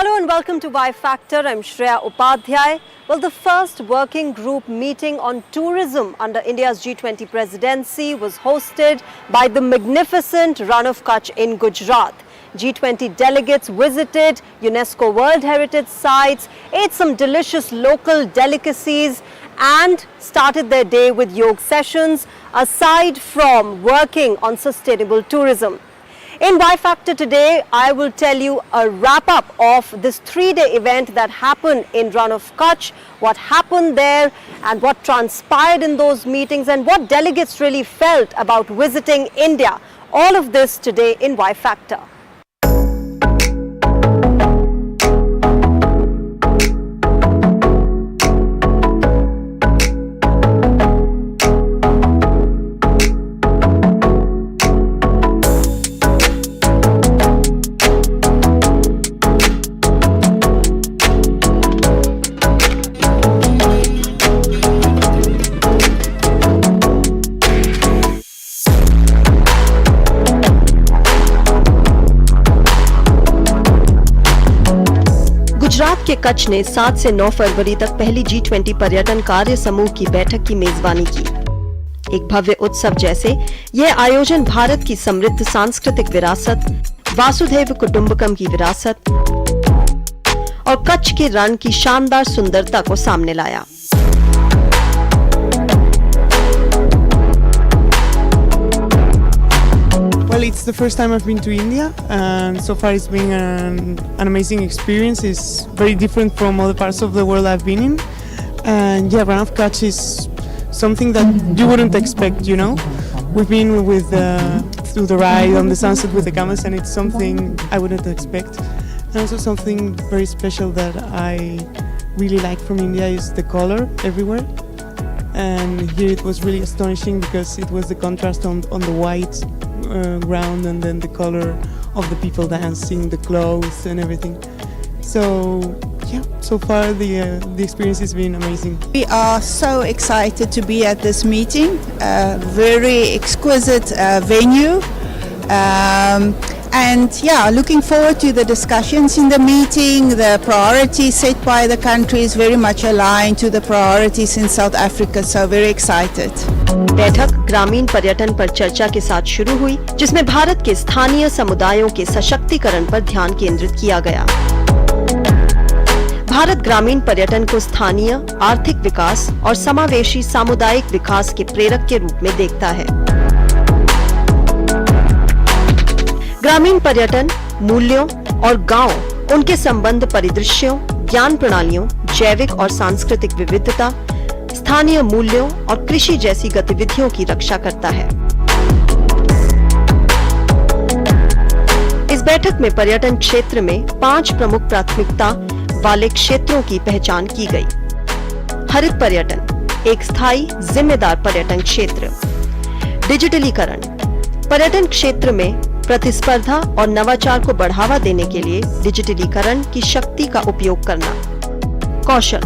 Hello and welcome to Y Factor. I'm Shreya Upadhyay. Well, the first working group meeting on tourism under India's G20 presidency was hosted by the magnificent Run of Kutch in Gujarat. G20 delegates visited UNESCO World Heritage sites, ate some delicious local delicacies and started their day with yoga sessions aside from working on sustainable tourism. In Y Factor today, I will tell you a wrap-up of this 3-day event that happened in Run of Kutch, what happened there and what transpired in those meetings and what delegates really felt about visiting India. All of this today in Y Factor. Gujarat के कच्छ ने 7 से 9 फरवरी तक पहली G20 पर्यटन कार्य समूह की बैठक की मेजबानी की। एक भव्य उत्सव जैसे यह आयोजन भारत की समृद्ध सांस्कृतिक विरासत, वासुधैव कुटुंबकम की विरासत और कच्छ के रण की शानदार सुंदरता को सामने लाया। Well, it's the first time I've been to India, and so far it's been an amazing experience. It's very different from other parts of the world I've been in, and yeah, Run of Kutch is something that you wouldn't expect, you know. We've been with through the ride on the sunset with the camels, and it's something I wouldn't expect. And also something very special that I really like from India is the color everywhere. And here it was really astonishing because it was the contrast on the white ground and then the color of the people dancing, the clothes and everything. So yeah, so far the experience has been amazing. We are so excited to be at this meeting, very exquisite venue. And yeah, looking forward to the discussions in the meeting. The priorities set by the country is very much aligned to the priorities in South Africa, so very excited. बैठक ग्रामीण पर्यटन पर चर्चा के साथ शुरू हुई, जिसमें भारत के स्थानीय समुदायों के सशक्तिकरण पर ध्यान केंद्रित किया गया। भारत ग्रामीण पर्यटन को स्थानीय आर्थिक विकास और समावेशी सामुदायिक विकास के प्रेरक के रूप में देखता है। ग्रामीण पर्यटन मूल्यों और गांव, उनके संबंध परिदृश्यों, ज्ञान प्रणालियों, जैविक और सांस्कृतिक विविधता, स्थानीय मूल्यों और कृषि जैसी गतिविधियों की रक्षा करता है। इस बैठक में पर्यटन क्षेत्र में 5 प्रमुख प्राथमिकता वाले क्षेत्रों की पहचान की गई। हरित पर्यटन, एक स्थायी जिम्मेदार पर्यटन क्षेत्र। डिजिटलीकरण, पर्यटन क्षेत्र में प्रतिस्पर्धा और नवाचार को बढ़ावा देने के लिए डिजिटलीकरण की शक्ति का उपयोग करना। कौशल,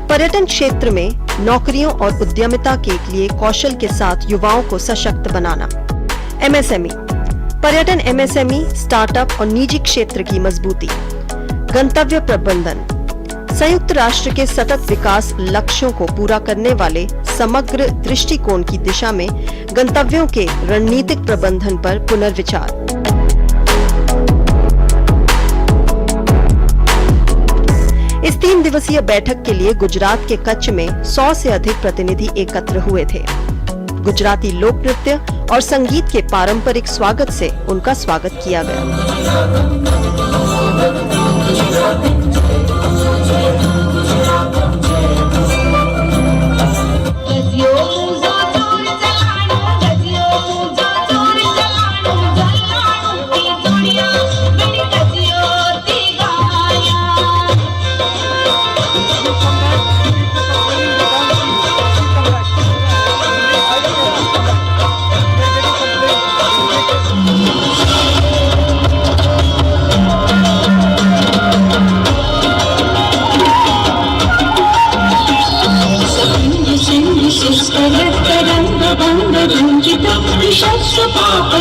पर्यटन क्षेत्र में नौकरियों और उद्यमिता के लिए कौशल के साथ युवाओं को सशक्त बनाना। एमएसएमई, पर्यटन एमएसएमई, स्टार्टअप और निजी क्षेत्र की मजबूती। गंतव्य प्रबंधन, संयुक्त राष्ट्र के सतत विकास लक्ष्यों को पूरा करने वाले समग्र दृष्टिकोण की दिशा में गंतव्यों के रणनीतिक प्रबंधन पर पुनर्विचार। इस 3 दिवसीय बैठक के लिए गुजरात के कच्छ में 100 से अधिक प्रतिनिधि एकत्र हुए थे। गुजराती लोक नृत्य और संगीत के पारंपरिक स्वागत से उनका स्वागत किया गया।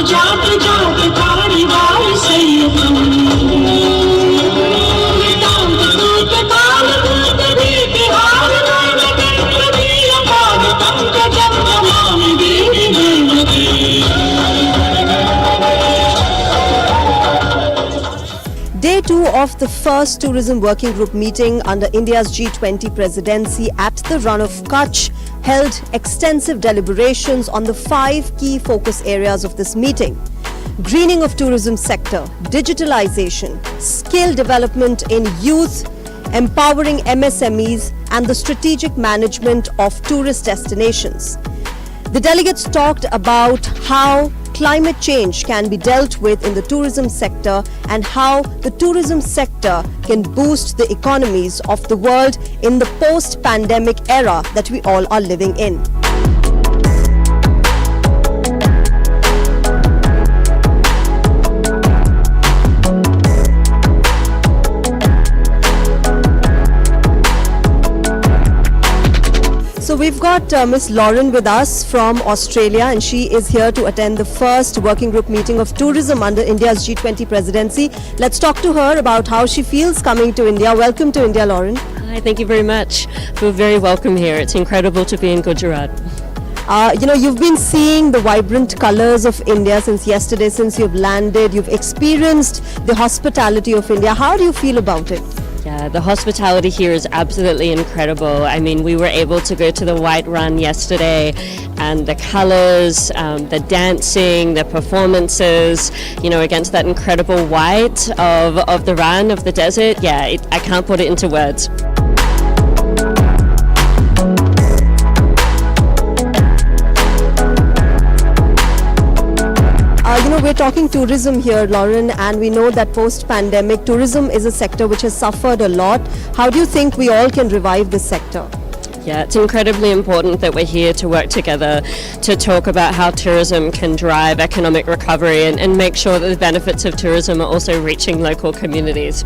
जात जात तारी वार Syed of the first tourism working group meeting under India's G20 presidency at the Run of Kutch held extensive deliberations on the 5 key focus areas of this meeting: greening of tourism sector, digitalization, skill development in youth, empowering MSMEs, and the strategic management of tourist destinations. The delegates talked about how climate change can be dealt with in the tourism sector and how the tourism sector can boost the economies of the world in the post-pandemic era that we all are living in. So we've got Miss Lauren with us from Australia, and she is here to attend the first working group meeting of tourism under India's G20 presidency. Let's talk to her about how she feels coming to India. Welcome to India, Lauren. Hi, thank you very much. We're very welcome here. It's incredible to be in Gujarat. You've been seeing the vibrant colors of India since yesterday, since you've landed. You've experienced the hospitality of India. How do you feel about it? Yeah, the hospitality here is absolutely incredible. I mean, we were able to go to the White Run yesterday, and the colors, the dancing, the performances, against that incredible white of the run, of the desert. Yeah, I can't put it into words. We're talking tourism here, Lauren, and we know that post-pandemic tourism is a sector which has suffered a lot. How do you think we all can revive this sector? Yeah, it's incredibly important that we're here to work together to talk about how tourism can drive economic recovery and make sure that the benefits of tourism are also reaching local communities.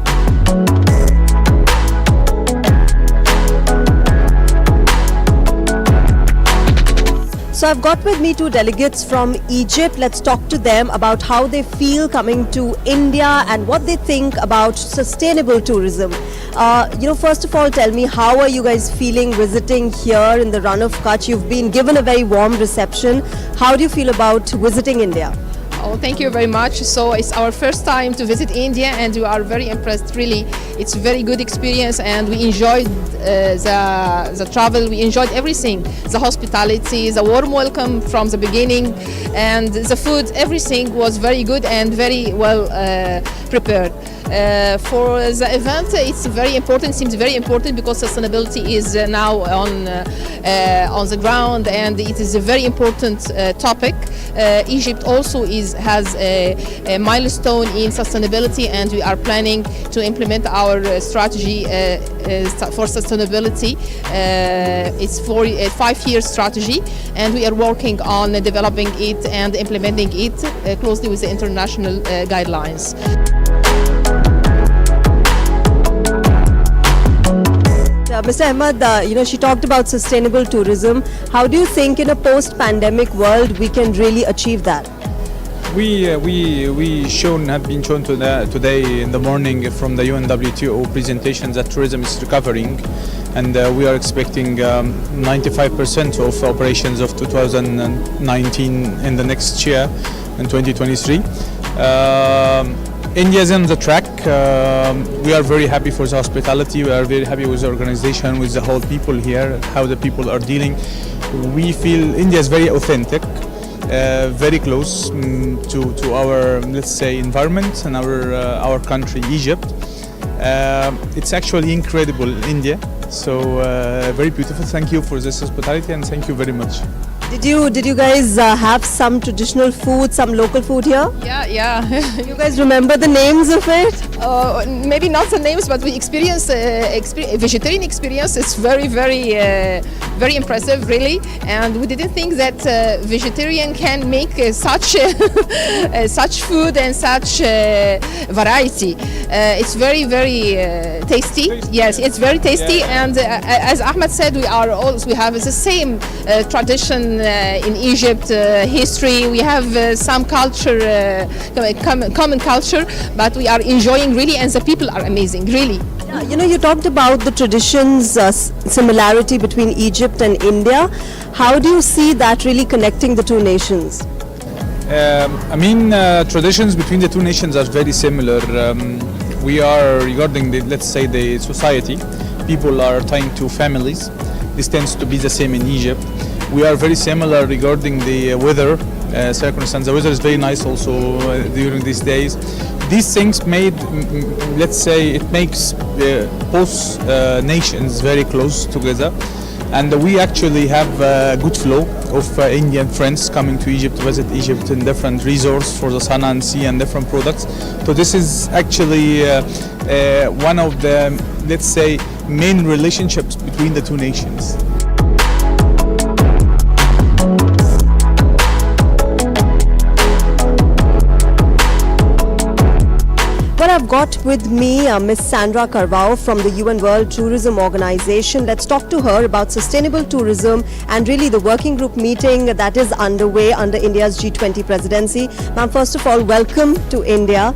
So I've got with me 2 delegates from Egypt. Let's talk to them about how they feel coming to India and what they think about sustainable tourism. First of all, tell me, how are you guys feeling visiting here in the Run of Kutch? You've been given a very warm reception. How do you feel about visiting India? Oh, thank you very much. So it's our first time to visit India, and we are very impressed. Really, it's a very good experience, and we enjoyed the travel. We enjoyed everything: the hospitality, the warm welcome from the beginning, and the food. Everything was very good and very well prepared. For the event, it's very important. Seems very important because sustainability is now on the ground, and it is a very important topic. Egypt also has a milestone in sustainability, and we are planning to implement our strategy for sustainability. It's for a 5-year strategy, and we are working on developing it and implementing it closely with the international guidelines. Mr. Ahmed, she talked about sustainable tourism. How do you think in a post-pandemic world we can really achieve that? We have been shown today in the morning from the UNWTO presentations that tourism is recovering, and we are expecting 95% of operations of 2019 in the next year, in 2023. India is on the track. We are very happy for the hospitality. We are very happy with the organization, with the whole people here, how the people are dealing. We feel India is very authentic, very close to our, let's say, environment and our country, Egypt. It's actually incredible in India. So very beautiful. Thank you for this hospitality, and thank you very much. Did you guys have some traditional food, some local food here? Yeah. You guys remember the names of it? Maybe not the names, but we experienced vegetarian experience. It's very, very impressive, really. And we didn't think that vegetarian can make such food and such variety. It's very, very tasty. Yes, it's very tasty. Yeah. And as Ahmed said, we have the same tradition in Egypt, history. We have some culture, common culture, but we are enjoying really, and the people are amazing, really. Yeah, you talked about the traditions, similarity between Egypt and India. How do you see that really connecting the two nations? Traditions between the two nations are very similar. We are regarding the, let's say, the society. People are tying to families. This tends to be the same in Egypt. We are very similar regarding the weather circumstance. The weather is very nice also during these days. These things made, let's say, it makes both nations very close together. And we actually have a good flow of Indian friends coming to Egypt to visit Egypt in different resorts for the sun and sea and different products. So this is actually one of the, let's say, main relationships between the two nations. Well, I've got with me Miss Sandra Carvao from the UN World Tourism Organization. Let's talk to her about sustainable tourism and really the working group meeting that is underway under India's G20 presidency. Ma'am, first of all, welcome to India.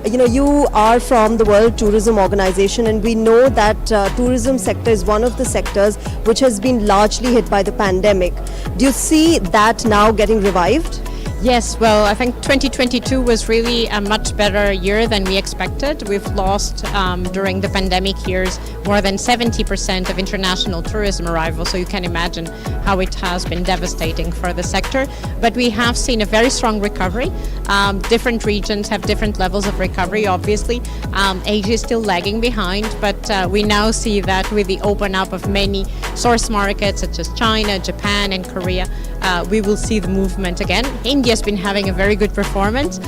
You are from the World Tourism Organization, and we know that tourism sector is one of the sectors which has been largely hit by the pandemic. Do you see that now getting revived? Yes, well, I think 2022 was really a much better year than we expected. We've lost during the pandemic years more than 70% of international tourism arrivals, so you can imagine how it has been devastating for the sector. But we have seen a very strong recovery. Different regions have different levels of recovery, obviously. Asia is still lagging behind, but we now see that with the open up of many source markets such as China, Japan and Korea, we will see the movement again. India has been having a very good performance,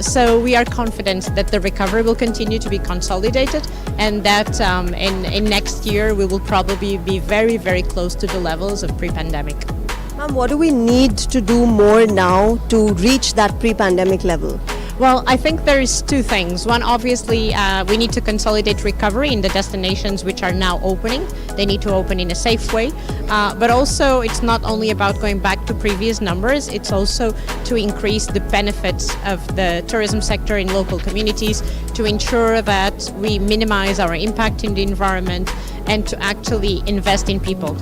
so we are confident that the recovery will continue to be consolidated and that in next year we will probably be very, very close to the levels of pre-pandemic. Ma'am, what do we need to do more now to reach that pre-pandemic level? Well, I think there is two things. One, obviously, we need to consolidate recovery in the destinations which are now opening. They need to open in a safe way. But also, it's not only about going back to previous numbers, it's also to increase the benefits of the tourism sector in local communities, to ensure that we minimize our impact in the environment, and to actually invest in people.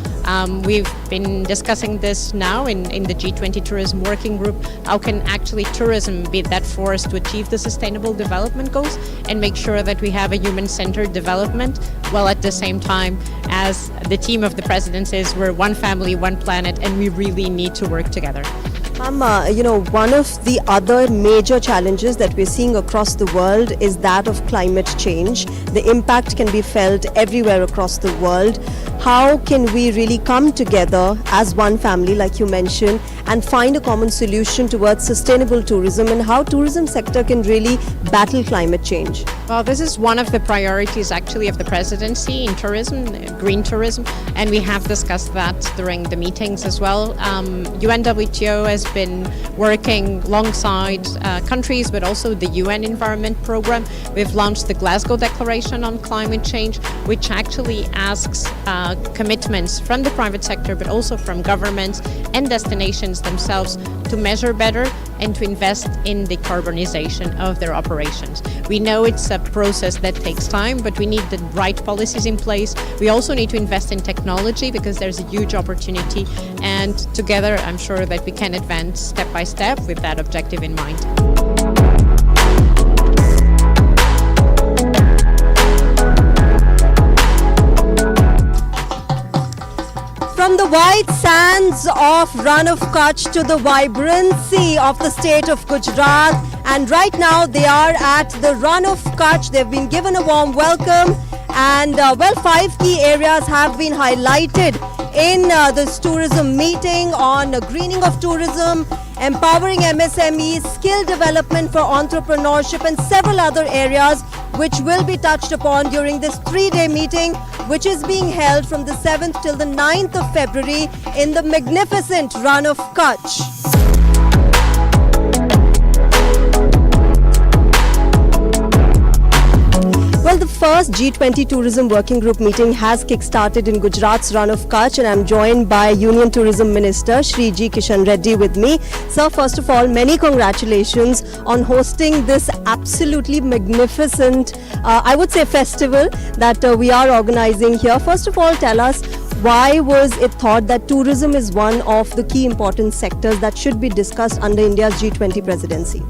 We've been discussing this now in the G20 Tourism Working Group. How can actually tourism be that force to achieve the sustainable development goals and make sure that we have a human-centered development, while at the same time, as the team of the president says, we're one family, one planet, and we really need to work together. One of the other major challenges that we're seeing across the world is that of climate change. The impact can be felt everywhere across the world. How can we really come together as one family, like you mentioned, and find a common solution towards sustainable tourism, and how tourism sector can really battle climate change? Well, this is one of the priorities actually of the presidency in tourism, green tourism, and we have discussed that during the meetings as well. UNWTO has been working alongside countries, but also the UN Environment Programme. We've launched the Glasgow Declaration on Climate Change, which actually asks commitments from the private sector, but also from governments and destinations themselves to measure better and to invest in the decarbonization of their operations. We know it's a process that takes time, but we need the right policies in place. We also need to invest in technology because there's a huge opportunity, and together I'm sure that we can advance step by step with that objective in mind. From the white sands of Run of Kutch to the vibrancy of the state of Gujarat, and right now they are at the Run of Kutch. They've been given a warm welcome, and 5 key areas have been highlighted in this tourism meeting on greening of tourism, empowering MSMEs, skill development for entrepreneurship, and several other areas which will be touched upon during this 3-day meeting, which is being held from the 7th till the 9th of February in the magnificent Run of Kutch. Well, the first G20 Tourism Working Group meeting has kick-started in Gujarat's Run of Kutch, and I'm joined by Union Tourism Minister Shri G. Kishan Reddy with me. Sir, first of all, many congratulations on hosting this absolutely magnificent, I would say, festival that we are organizing here. First of all, tell us, why was it thought that tourism is one of the key important sectors that should be discussed under India's G20 presidency?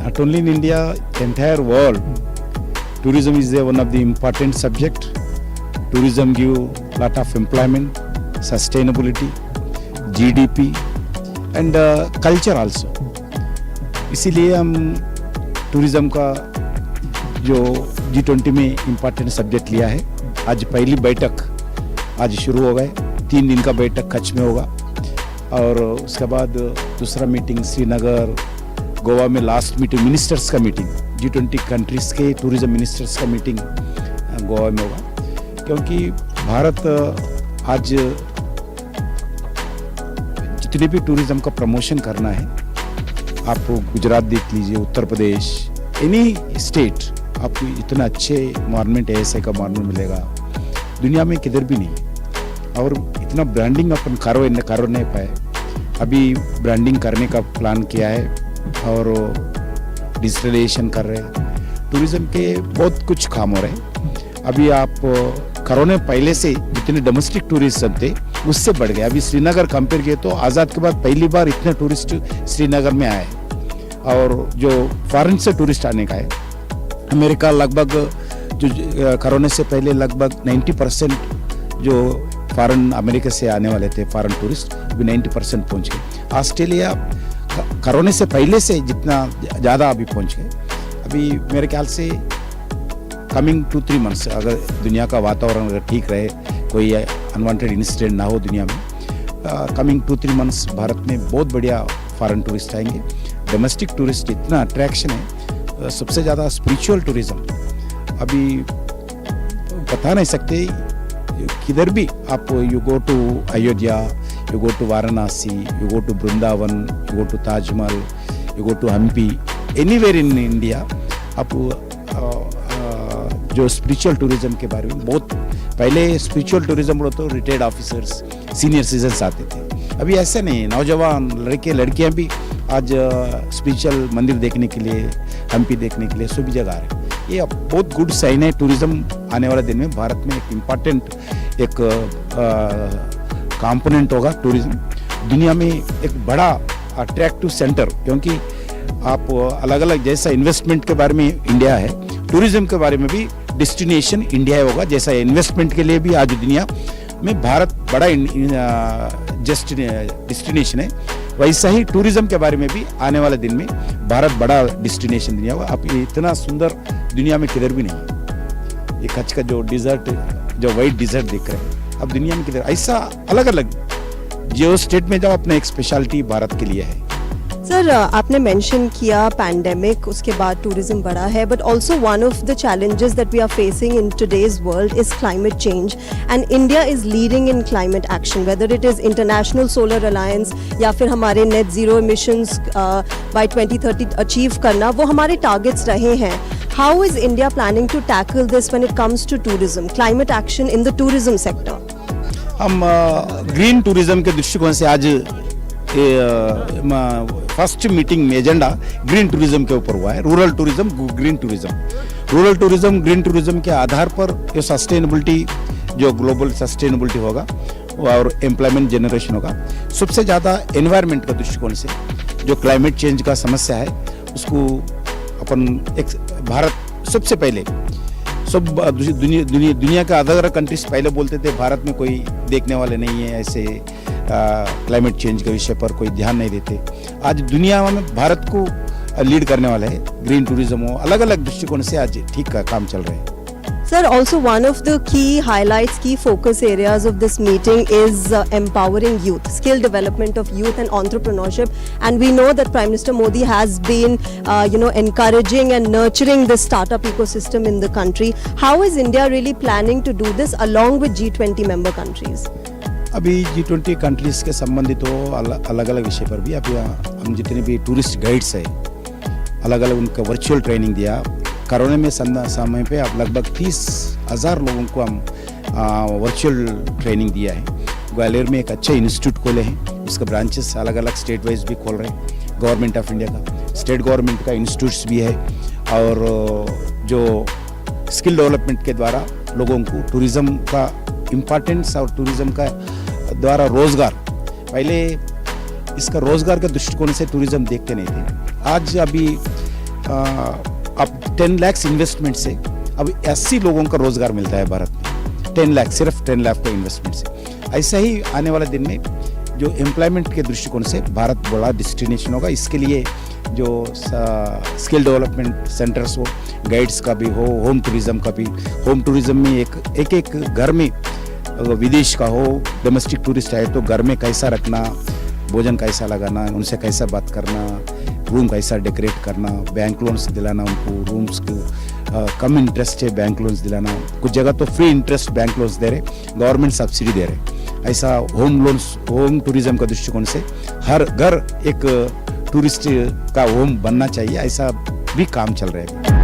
Not only in India, entire world, tourism is one of the important subject. Tourism give lot of employment, sustainability, GDP and culture also. इसीलिए हम tourism का जो G20 में important subject लिया है. आज पहली बैठक आज शुरू हो गए. 3 दिन का बैठक कच्छ में होगा और उसके बाद दूसरा मीटिंग श्रीनगर, गोवा में लास्ट मीटिंग मिनिस्टर्स का मीटिंग, G20 कंट्रीज के टूरिज्म मिनिस्टर्स का मीटिंग गोवा में होगा. क्योंकि भारत आज जितने भी टूरिज्म का प्रमोशन करना है, आप गुजरात देख लीजिए, उत्तर प्रदेश, एनी स्टेट आपको इतना अच्छे एनवायरनमेंट ऐसे का एनवायरनमेंट मिलेगा दुनिया में किधर भी नहीं. और इतना ब्रांडिंग अपन करो नहीं पाए. अभी ब्रांडिंग करने का प्लान किया है और डिजिटलाइजेशन कर रहे हैं. टूरिज्म के बहुत कुछ काम हो रहे हैं. अभी आप कोरोना पहले से जितने डोमेस्टिक टूरिज्म थे उससे बढ़ गए. अभी श्रीनगर कंपेयर किए तो आज़ाद के बाद पहली बार इतने टूरिस्ट श्रीनगर में आए और जो फॉरेन से टूरिस्ट आने का है. अमेरिका लगभग जो कोरोना से पहले लगभग 90% जो फॉरेन अमेरिका से आने वाले थे फॉरेन टूरिस्ट अभी 90% पहुंच गए. ऑस्ट्रेलिया कोरोना से पहले से जितना ज़्यादा अभी पहुंच गए. अभी मेरे ख्याल से कमिंग 2-3 मंथ्स अगर दुनिया का वातावरण अगर ठीक रहे, कोई अनवांटेड इंसिडेंट ना हो दुनिया में, कमिंग 2-3 मंथ्स भारत में बहुत बढ़िया फॉरेन टूरिस्ट आएंगे. डोमेस्टिक टूरिस्ट इतना अट्रैक्शन है. सबसे ज़्यादा स्पिरिचुअल टूरिज्म अभी बता नहीं सकते. किधर भी आप you go to Ayodhya, you go to Varanasi, you go to Vrindavan, you go to Taj Mahal, you go to Hampi, anywhere in India आप जो स्पिरिचुअल टूरिज्म के बारे में बहुत पहले स्पिरिचुअल टूरिज्म बोलो तो रिटायर्ड ऑफिसर्स, सीनियर सिटीजन्स आते थे. अभी ऐसा नहीं, नौजवान लड़के लड़कियां भी आज स्पिरिचुअल मंदिर देखने के लिए, हम्पी देखने के लिए सभी जगह आ रहे हैं. ये बहुत गुड साइन है. टूरिज्म आने वाले दिन में भारत में एक इम्पॉर्टेंट एक कंपोनेंट होगा. टूरिज्म दुनिया में एक बड़ा अट्रैक्टिव सेंटर, क्योंकि आप अलग अलग जैसा इन्वेस्टमेंट के बारे में इंडिया है, टूरिज्म के बारे में भी डेस्टिनेशन इंडिया होगा. जैसा इन्वेस्टमेंट के लिए भी आज दुनिया में भारत बड़ा डेस्टिनेशन है, वैसा ही टूरिज्म के बारे में भी आने वाले दिन में भारत बड़ा डेस्टिनेशन दुनिया होगा. आप इतना सुंदर दुनिया में किधर भी नहीं है. ये कच्छ का जो डिजर्ट, जो वाइट डिजर्ट देख रहे हैं, अब दुनिया में किधर ऐसा अलग अलग जियो स्टेट में जाओ, अपना एक स्पेशलिटी भारत के लिए है. सर, आपने मेंशन किया पैंडेमिक, उसके बाद टूरिज्म बढ़ा है, but also one of the challenges that we are facing in today's world is climate change and India is leading in climate action, whether it is international solar alliance या फिर हमारे net zero emissions by 2030 achieve करना, वो हमारे targets रहे हैं. How is India planning to tackle this when it comes to tourism, climate action in the tourism sector? हम green tourism के दृष्टिकोण से आज फर्स्ट मीटिंग में एजेंडा ग्रीन टूरिज्म के ऊपर हुआ है. Rural tourism, green tourism. Rural tourism, green tourism के आधार पर ये सस्टेनेबिलिटी, जो ग्लोबल सस्टेनेबिलिटी होगा और एम्प्लॉयमेंट जनरेशन होगा. सबसे ज़्यादा एनवायरनमेंट का दृष्टिकोण से जो क्लाइमेट चेंज का समस्या है उसको अपन एक भारत सबसे पहले सब दुनिया के अदर कंट्रीज पहले बोलते थे भारत में कोई देखने वाले नहीं है, ऐसे क्लाइमेट चेंज के विषय पर कोई ध्यान नहीं देते. आज दुनिया में भारत को लीड करने वाला है. ग्रीन टूरिज्म हो, अलग अलग दृष्टिकोण से आज ठीक का काम चल रहे हैं. Sir, also one of the key highlights, key focus areas of this meeting is empowering youth, skill development of youth and entrepreneurship. And we know that Prime Minister Modi has been, encouraging and nurturing the startup ecosystem in the country. How is India really planning to do this along with G20 member countries? अभी G20 countries के संबंधित हो अलग अलग विषय पर भी अभी हम जितने भी टूरिस्ट गाइड्स है अलग अलग उनका वर्चुअल ट्रेनिंग दिया. कोरोना में समय पे अब लगभग 30,000 लोगों को हम वर्चुअल ट्रेनिंग दिया है. ग्वालियर में एक अच्छे इंस्टीट्यूट खोले हैं, उसका ब्रांचेस अलग अलग स्टेट वाइज भी खोल रहे हैं. गवर्नमेंट ऑफ इंडिया का, स्टेट गवर्नमेंट का इंस्टीट्यूट्स भी है और जो स्किल डेवलपमेंट के द्वारा लोगों को टूरिज्म का इम्पोर्टेंस और टूरिज्म का द्वारा रोजगार, पहले इसका रोजगार के दृष्टिकोण से टूरिज्म देखते नहीं थे. आज अभी अब 10 लाख इन्वेस्टमेंट से अब 80 लोगों का रोजगार मिलता है भारत में, 10 लाख, सिर्फ 10 लाख का इन्वेस्टमेंट से। ऐसा ही आने वाले दिन में जो एम्प्लॉयमेंट के दृष्टिकोण से भारत बड़ा डेस्टिनेशन होगा। इसके लिए जो स्किल डेवलपमेंट सेंटर्स हो, गाइड्स का भी हो, होम टूरिज्म का भी। होम टूरिज्म में एक घर में विदेश का हो, डोमेस्टिक टूरिस्ट आए तो घर में कैसा रखना, भोजन कैसा लगाना, उनसे कैसा बात करना, रूम कैसा डेकोरेट करना, बैंक लोन्स दिलाना उनको, रूम्स को कम इंटरेस्ट है बैंक लोन्स दिलाना, कुछ जगह तो फ्री इंटरेस्ट बैंक लोन्स दे रहे, गवर्नमेंट सब्सिडी दे रहे। ऐसा होम लोन्स, होम टूरिज्म का दृष्टिकोण से हर घर एक टूरिस्ट का होम बनना चाहिए, ऐसा भी काम चल रहा है।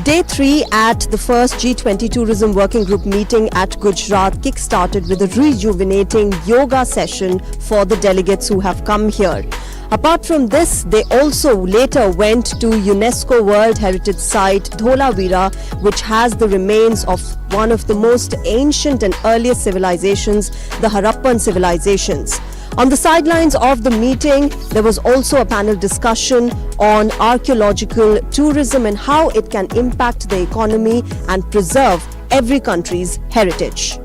Day 3 at the first G20 Tourism Working Group meeting at Gujarat kick-started with a rejuvenating yoga session for the delegates who have come here. Apart from this, they also later went to UNESCO World Heritage Site Dholavira, which has the remains of one of the most ancient and earliest civilizations, the Harappan civilizations. On the sidelines of the meeting, there was also a panel discussion on archaeological tourism and how it can impact the economy and preserve every country's heritage.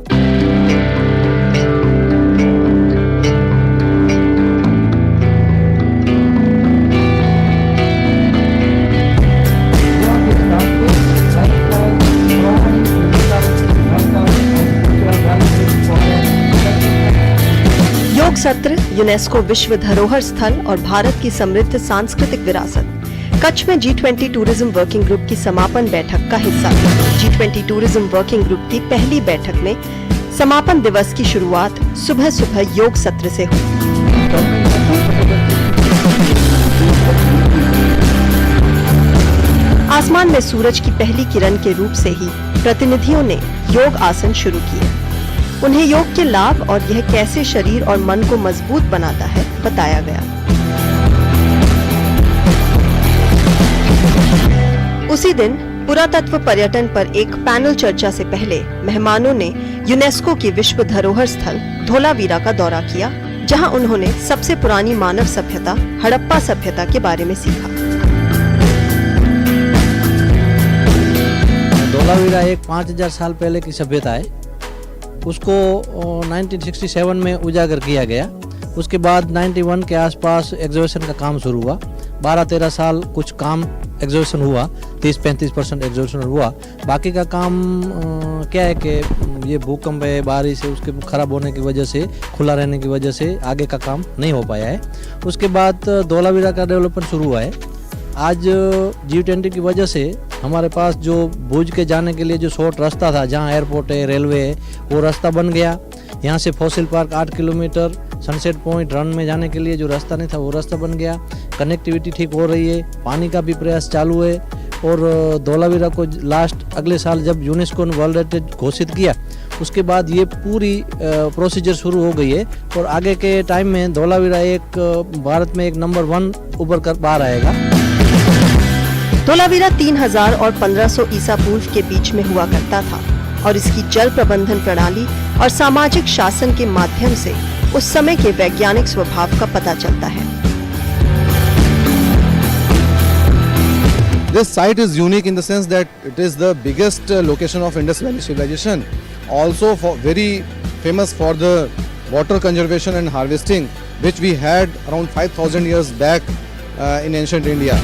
योग सत्र, UNESCO विश्व धरोहर स्थल और भारत की समृद्ध सांस्कृतिक विरासत कच्छ में G20 टूरिज्म वर्किंग ग्रुप की समापन बैठक का हिस्सा था। G20 टूरिज्म वर्किंग ग्रुप की पहली बैठक में समापन दिवस की शुरुआत सुबह सुबह योग सत्र से हुई। आसमान में सूरज की पहली किरण के रूप से ही प्रतिनिधियों ने योग आसन शुरू किए। उन्हें योग के लाभ और यह कैसे शरीर और मन को मजबूत बनाता है बताया गया। उसी दिन पुरातत्व पर्यटन पर एक पैनल चर्चा से पहले मेहमानों ने यूनेस्को की विश्व धरोहर स्थल धोलावीरा का दौरा किया, जहां उन्होंने सबसे पुरानी मानव सभ्यता हड़प्पा सभ्यता के बारे में सीखा। धोलावीरा एक 5000 साल पहले की सभ्यता है। उसको 1967 में उजागर किया गया। उसके बाद 91 के आसपास एग्जीबिशन का काम शुरू हुआ। 12-13 साल कुछ काम एग्जीबिशन हुआ, 30-35% एग्जीबिशन हुआ। बाकी का काम क्या है कि ये भूकंप है, बारिश है, उसके खराब होने की वजह से, खुला रहने की वजह से आगे का काम नहीं हो पाया है। उसके बाद धोलावीरा का डेवलपमेंट शुरू हुआ है। आज G20 की वजह से हमारे पास जो भुज के जाने के लिए जो शॉर्ट रास्ता था, जहाँ एयरपोर्ट है, रेलवे है, वो रास्ता बन गया। यहाँ से fossil park 8 kilometre, sunset point run में जाने के लिए जो रास्ता नहीं था वो रास्ता बन गया। कनेक्टिविटी ठीक हो रही है, पानी का भी प्रयास चालू है। और धोलावीरा को लास्ट अगले साल जब यूनेस्को ने वर्ल्ड हेरिटेज घोषित किया, उसके बाद ये पूरी प्रोसीजर शुरू हो गई है। और आगे के टाइम में धोलावीरा एक भारत में एक नंबर 1 उभर कर बाहर आएगा। धोलावीरा 3000 और 1500 ईसा पूर्व के बीच में हुआ करता था और इसकी जल प्रबंधन प्रणाली और सामाजिक शासन के माध्यम से उस समय के वैज्ञानिक स्वभाव का पता चलता है। This site is unique in the sense that it is the biggest location of Indus Valley civilization. Also very famous for the water conservation and harvesting, which we had around 5000 years back in ancient India.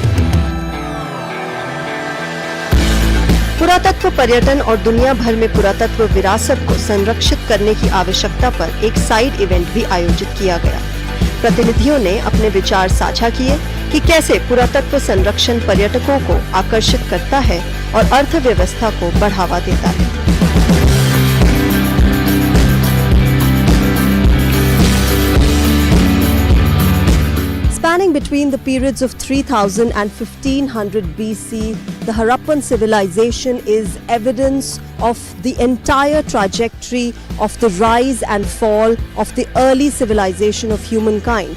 पुरातत्व पर्यटन और दुनिया भर में पुरातत्व विरासत को संरक्षित करने की आवश्यकता पर एक साइड इवेंट भी आयोजित किया गया। प्रतिनिधियों ने अपने विचार साझा किए कि कैसे पुरातत्व संरक्षण पर्यटकों को आकर्षित करता है और अर्थव्यवस्था को बढ़ावा देता है। Spanning between the periods of 3000 and 1500 BC, the Harappan civilization is evidence of the entire trajectory of the rise and fall of the early civilization of humankind.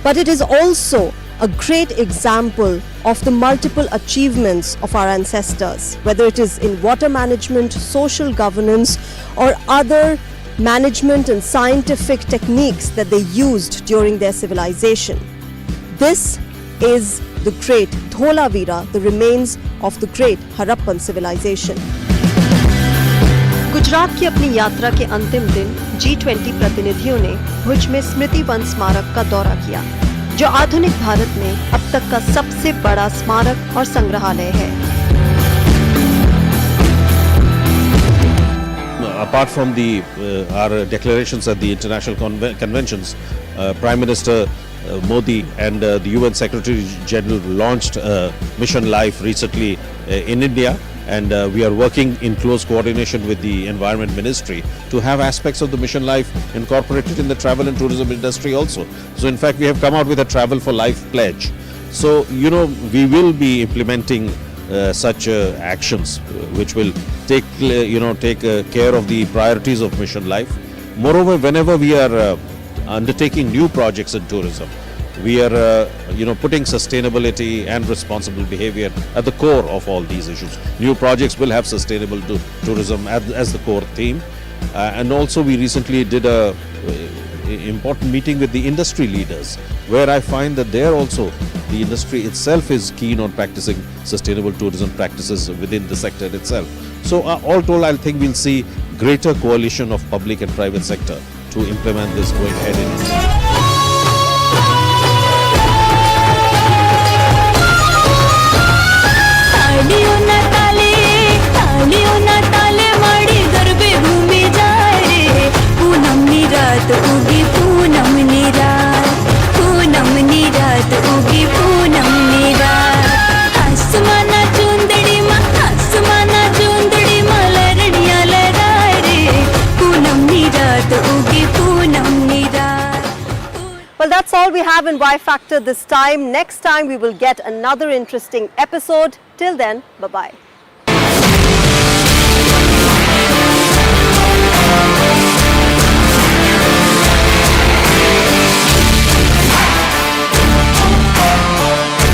But it is also a great example of the multiple achievements of our ancestors, whether it is in water management, social governance, or other management and scientific techniques that they used during their civilization. This is the great Dholavira, the remains of the great Harappan civilization. Gujarat की अपनी यात्रा के अंतिम दिन G20 प्रतिनिधियों ने भुज में स्मृति one स्मारक का दौरा किया, जो आधुनिक भारत में अब तक का सबसे बड़ा स्मारक और संग्रहालय है। Apart from our declarations at the international conventions, Prime Minister Modi and the UN Secretary General launched Mission Life recently in India, and we are working in close coordination with the Environment Ministry to have aspects of the Mission Life incorporated in the travel and tourism industry also. So in fact, we have come out with a Travel for Life pledge. So, we will be implementing such actions which will take care of the priorities of Mission Life. Moreover, whenever we are undertaking new projects in tourism, we are putting sustainability and responsible behavior at the core of all these issues. New projects will have sustainable tourism as the core theme, and also we recently did a important meeting with the industry leaders, where I find that there also the industry itself is keen on practicing sustainable tourism practices within the sector itself. So all told, I think we'll see greater coalition of public and private sector to implement this going ahead in India. Well, that's all we have in Y Factor this time. Next time we will get another interesting episode. Till then, bye-bye.